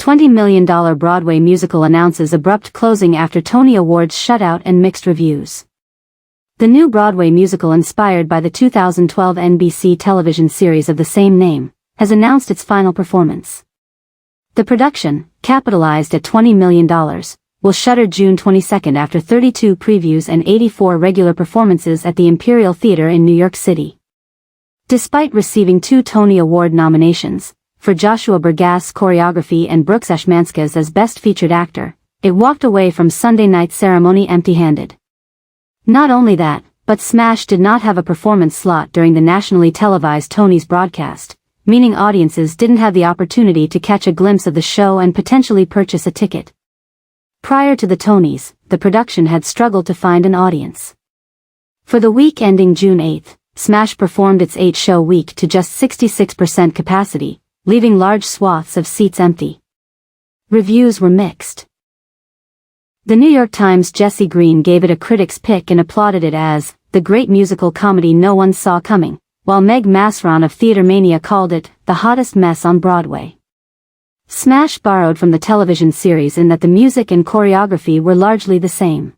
$20 million Broadway musical announces abrupt closing after Tony Awards shutout and mixed reviews. The new Broadway musical, inspired by the 2012 NBC television series of the same name, has announced its final performance. The production, capitalized at $20 million, will shutter June 22 after 32 previews and 84 regular performances at the Imperial Theater in New York City. Despite receiving 2 Tony Award nominations, for Joshua Bergass's choreography and Brooks Ashmanskas as Best Featured Actor, it walked away from Sunday night's ceremony empty-handed. Not only that, but Smash did not have a performance slot during the nationally televised Tonys broadcast, meaning audiences didn't have the opportunity to catch a glimpse of the show and potentially purchase a ticket. Prior to the Tonys, the production had struggled to find an audience. For the week ending June 8, Smash performed its 8-show week to just 66% capacity, leaving large swaths of seats empty. Reviews were mixed. The New York Times' Jesse Green gave it a critic's pick and applauded it as the great musical comedy no one saw coming, while Meg Masron of Theater Mania called it the hottest mess on Broadway. Smash borrowed from the television series in that the music and choreography were largely the same.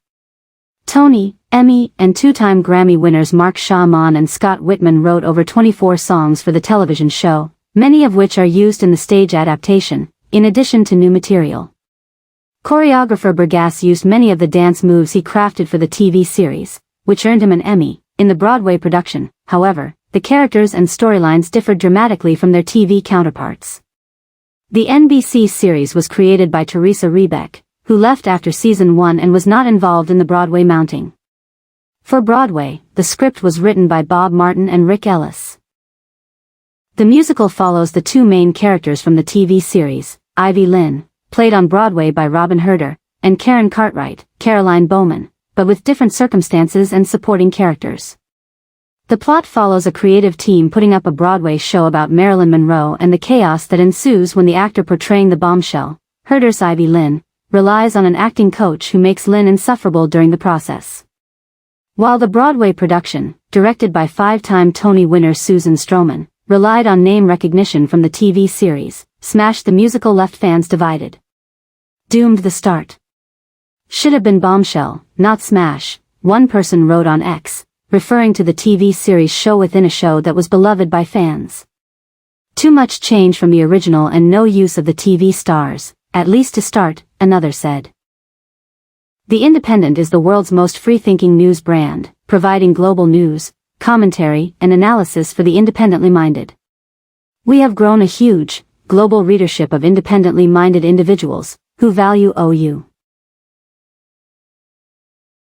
Tony, Emmy, and 2-time Grammy winners Mark Shaman and Scott Whitman wrote over 24 songs for the television show, many of which are used in the stage adaptation, in addition to new material. Choreographer Bergass used many of the dance moves he crafted for the TV series, which earned him an Emmy. In the Broadway production, however, the characters and storylines differed dramatically from their TV counterparts. The NBC series was created by Teresa Rebeck, who left after season 1 and was not involved in the Broadway mounting. For Broadway, the script was written by Bob Martin and Rick Ellis. The musical follows the 2 main characters from the TV series, Ivy Lynn, played on Broadway by Robin Herder, and Karen Cartwright, Caroline Bowman, but with different circumstances and supporting characters. The plot follows a creative team putting up a Broadway show about Marilyn Monroe and the chaos that ensues when the actor portraying the bombshell, Herder's Ivy Lynn, relies on an acting coach who makes Lynn insufferable during the process. While the Broadway production, directed by 5-time Tony winner Susan Stroman, relied on name recognition from the TV series, Smash the musical left fans divided. Doomed the start. Should have been Bombshell, not Smash, one person wrote on X, referring to the TV series show within a show that was beloved by fans. Too much change from the original and no use of the TV stars, at least to start, another said. The Independent is the world's most free-thinking news brand, providing global news, commentary, and analysis for the independently minded. We have grown a huge, global readership of independently minded individuals, who value OU.